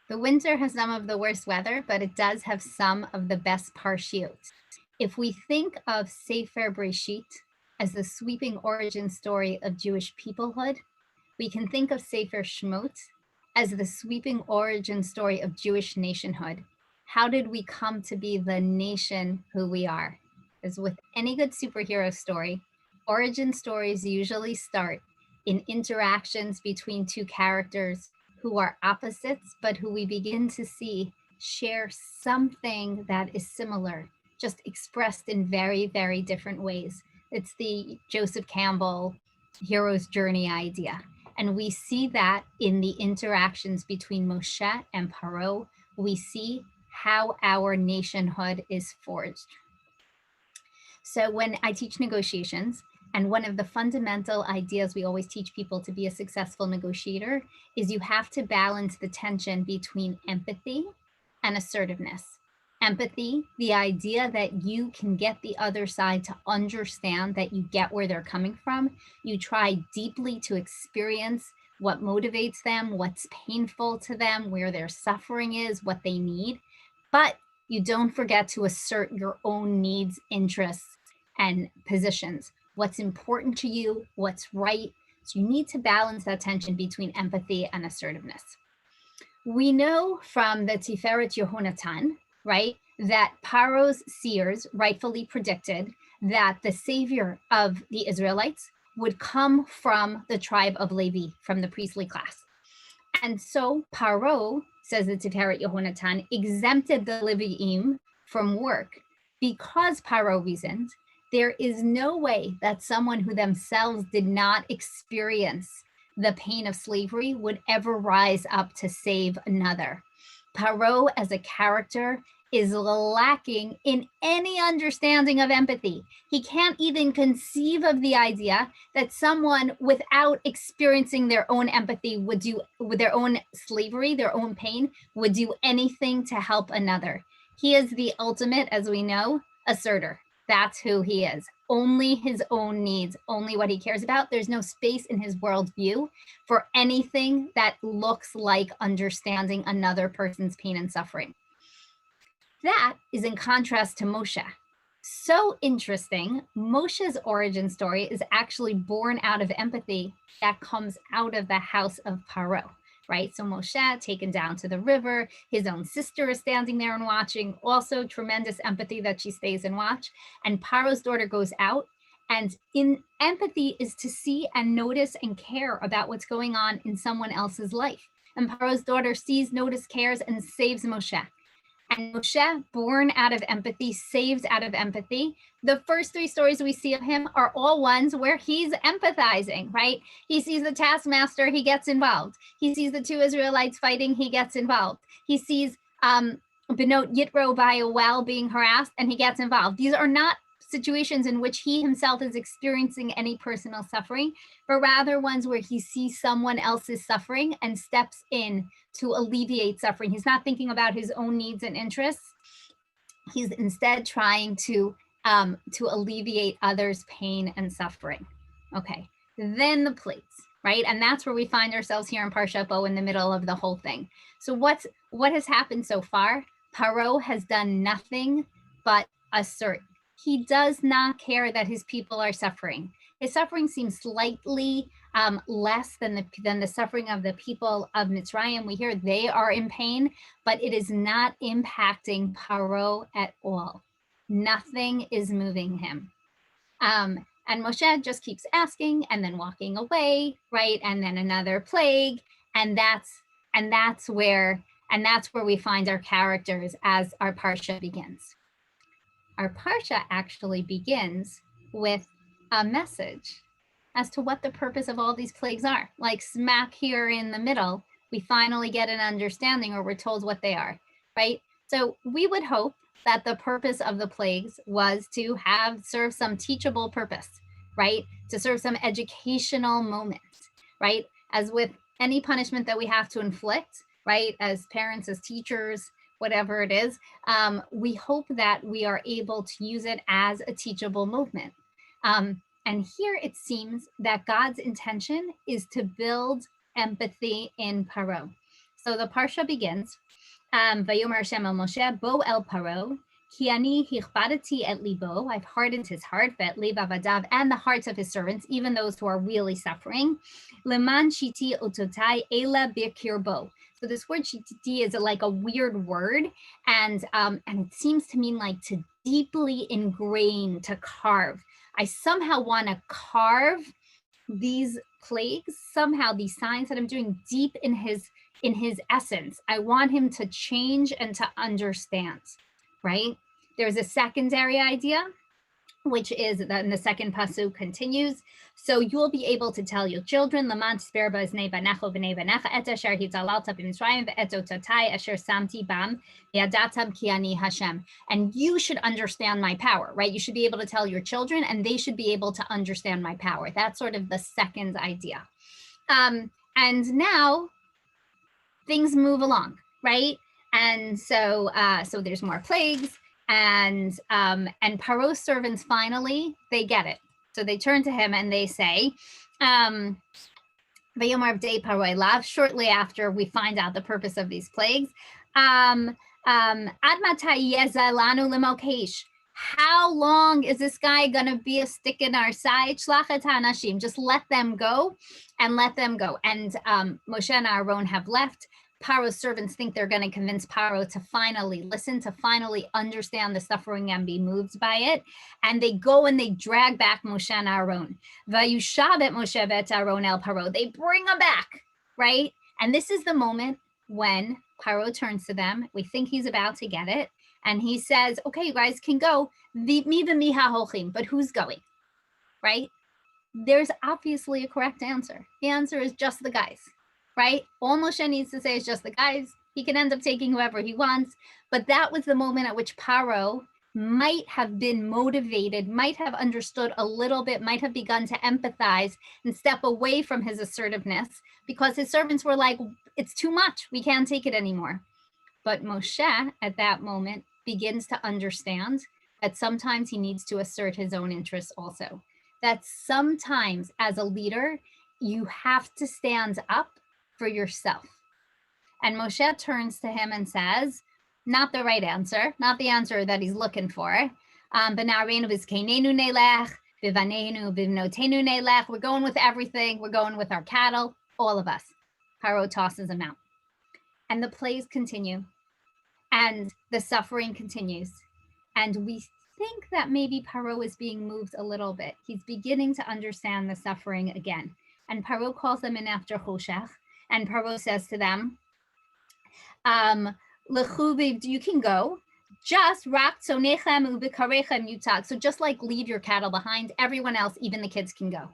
The winter has some of the worst weather, but it does have some of the best parshiot. If we think of Sefer Breshit as the sweeping origin story of Jewish peoplehood, we can think of Sefer Shemot as the sweeping origin story of Jewish nationhood. How did we come to be the nation who we are? As with any good superhero story, origin stories usually start in interactions between two characters who are opposites, but who we begin to see share something that is similar, just expressed in very, very different ways. It's the Joseph Campbell hero's journey idea. And we see that in the interactions between Moshe and Paro. We see how our nationhood is forged. So when I teach negotiations, and one of the fundamental ideas we always teach people to be a successful negotiator is you have to balance the tension between empathy and assertiveness. Empathy, the idea that you can get the other side to understand that you get where they're coming from. You try deeply to experience what motivates them, what's painful to them, where their suffering is, what they need. But you don't forget to assert your own needs, interests, and positions. What's important to you, what's right. So you need to balance that tension between empathy and assertiveness. We know from the Tiferet Yehonatan, right, that Paro's seers rightfully predicted that the savior of the Israelites would come from the tribe of Levi, from the priestly class. And so Paro, says the Tiferet Yehonatan, exempted the Leviim from work because Paro reasoned there is no way that someone who themselves did not experience the pain of slavery would ever rise up to save another. Paro as a character is lacking in any understanding of empathy. He can't even conceive of the idea that someone without experiencing their own empathy would do, with their own slavery, their own pain, would do anything to help another. He is the ultimate, as we know, asserter. That's who he is. Only his own needs, only what he cares about. There's no space in his worldview for anything that looks like understanding another person's pain and suffering. That is in contrast to Moshe. So interesting. Moshe's origin story is actually born out of empathy that comes out of the house of Paro, right? So Moshe taken down to the river, his own sister is standing there and watching, also tremendous empathy that she stays and watch. And Paro's daughter goes out, and in empathy is to see and notice and care about what's going on in someone else's life. And Paro's daughter sees, notices, cares, and saves Moshe. And Moshe, born out of empathy, saved out of empathy. The first three stories we see of him are all ones where he's empathizing, right? He sees the taskmaster, he gets involved. He sees the two Israelites fighting, he gets involved. He sees Benot Yitro by a well being harassed, and he gets involved. These are not situations in which he himself is experiencing any personal suffering, but rather ones where he sees someone else's suffering and steps in to alleviate suffering. He's not thinking about his own needs and interests. He's instead trying to alleviate others' pain and suffering. Okay, then the plates, right? And that's where we find ourselves here in Parshat Bo, in the middle of the whole thing. So what has happened so far? Paro has done nothing but assert. He does not care that his people are suffering. His suffering seems slightly less than the suffering of the people of Mitzrayim. We hear they are in pain, but it is not impacting Paro at all. Nothing is moving him. And Moshe just keeps asking and then walking away, right? And then another plague, and that's where we find our characters as our parsha begins. Our parsha actually begins with a message as to what the purpose of all these plagues are. Like smack here in the middle, we finally get an understanding, or we're told what they are, right? So we would hope that the purpose of the plagues was to serve some teachable purpose, right? To serve some educational moments, right? As with any punishment that we have to inflict, right? As parents, as teachers, whatever it is, we hope that we are able to use it as a teachable movement. And here it seems that God's intention is to build empathy in Paro. So the parsha begins, Vayomer Hashem el Moshe, Bo el Paro, Ki ani hichbadati et libo, I've hardened his heart, vet lib avadav, and the hearts of his servants, even those who are really suffering. Leman shiti ototai ela bikirbo. So this word shiti is like a weird word, and it seems to mean like to deeply ingrain, to carve. I somehow want to carve these plagues, somehow these signs that I'm doing deep in his essence. I want him to change and to understand, right? There's a secondary idea, which is that in the second pasuk continues. So you'll be able to tell your children, Laman tisper b'aznei banecha v'nei banecha et asher hitzalalta b'Mitzrayim ve'et ototai asher samti bam v'yadatam ki ani Hashem. And you should understand my power, right? You should be able to tell your children, and they should be able to understand my power. That's sort of the second idea. And now things move along, right? And so there's more plagues, and Paro's servants finally, they get it. So they turn to him and they say, Vayomar b'dei Paro elav, shortly after we find out the purpose of these plagues, Ad matai yezalanu limokeish. How long is this guy going to be a stick in our side? Shlachet hanashim, just let them go and let them go. And Moshe and Aaron have left. Paro's servants think they're going to convince Paro to finally listen, to finally understand the suffering and be moved by it. And they go and they drag back Moshe and Aaron. Vayushavet Moshe vet Aaron el Paro. They bring them back, right? And this is the moment when Paro turns to them. We think he's about to get it. And he says, okay, you guys can go. But who's going, right? There's obviously a correct answer. The answer is just the guys, right? All Moshe needs to say is just the guys. He can end up taking whoever he wants. But that was the moment at which Paro might have been motivated, might have understood a little bit, might have begun to empathize and step away from his assertiveness, because his servants were like, it's too much. We can't take it anymore. But Moshe at that moment begins to understand that sometimes he needs to assert his own interests also. That sometimes as a leader, you have to stand up for yourself. And Moshe turns to him and says, not the right answer, not the answer that he's looking for. We're going with everything. We're going with our cattle, all of us. Paro tosses him out. And the plagues continue. And the suffering continues. And we think that maybe Paro is being moved a little bit. He's beginning to understand the suffering again. And Paro calls them in after Choshech. And Paro says to them, you can go. Just rak tzonechem ubikarechem yutak. So just like leave your cattle behind, everyone else, even the kids, can go.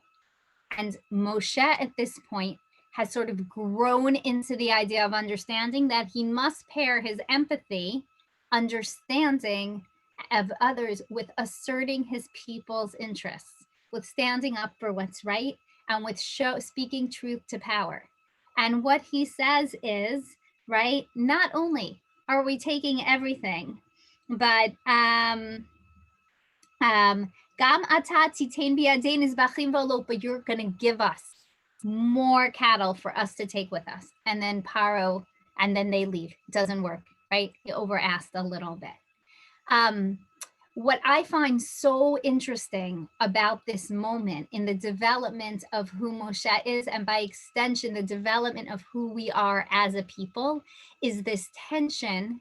And Moshe at this point has sort of grown into the idea of understanding that he must pair his empathy, understanding of others, with asserting his people's interests, with standing up for what's right, and with speaking truth to power. And what he says is, right, not only are we taking everything, but but you're going to give us more cattle for us to take with us. And then Paro, and then they leave. It doesn't work, right? He over-asked a little bit. What I find so interesting about this moment in the development of who Moshe is, and by extension, the development of who we are as a people, is this tension,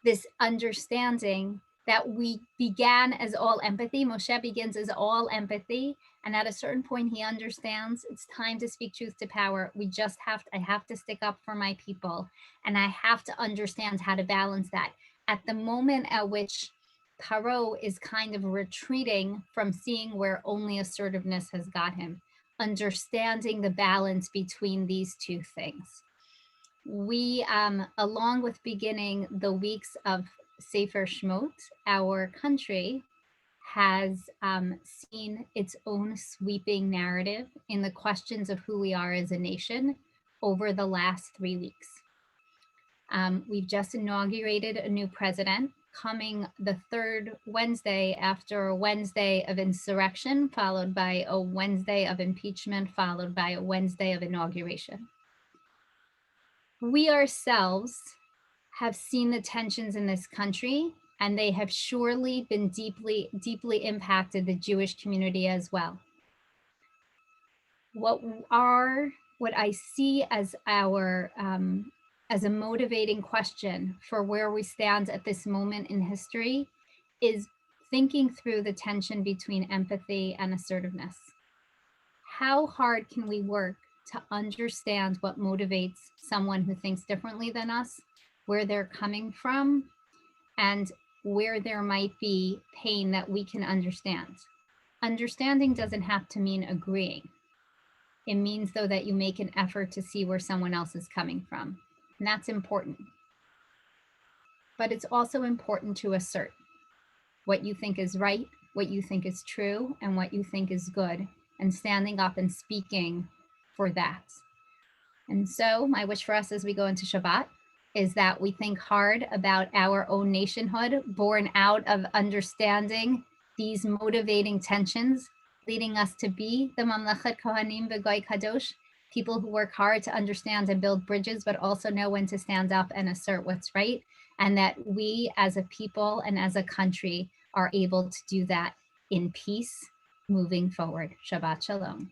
this understanding that we began as all empathy. Moshe begins as all empathy. And at a certain point, he understands it's time to speak truth to power. I have to stick up for my people. And I have to understand how to balance that. At the moment at which Paro is kind of retreating from seeing where only assertiveness has got him, understanding the balance between these two things. We, along with beginning the weeks of Sefer Shmot, our country has seen its own sweeping narrative in the questions of who we are as a nation over the last 3 weeks. We've just inaugurated a new president, coming the third Wednesday after a Wednesday of insurrection, followed by a Wednesday of impeachment, followed by a Wednesday of inauguration. We ourselves have seen the tensions in this country, and they have surely been deeply, deeply impacted the Jewish community as well. What I see as our as a motivating question for where we stand at this moment in history is thinking through the tension between empathy and assertiveness. How hard can we work to understand what motivates someone who thinks differently than us, where they're coming from, and where there might be pain that we can understand? Understanding doesn't have to mean agreeing. It means, though, that you make an effort to see where someone else is coming from. And that's important. But it's also important to assert what you think is right, what you think is true, and what you think is good, and standing up and speaking for that. And so my wish for us as we go into Shabbat is that we think hard about our own nationhood, born out of understanding these motivating tensions, leading us to be the Mamlechet Kohanim V'Goy Kadosh, people who work hard to understand and build bridges, but also know when to stand up and assert what's right, and that we as a people and as a country are able to do that in peace moving forward. Shabbat Shalom.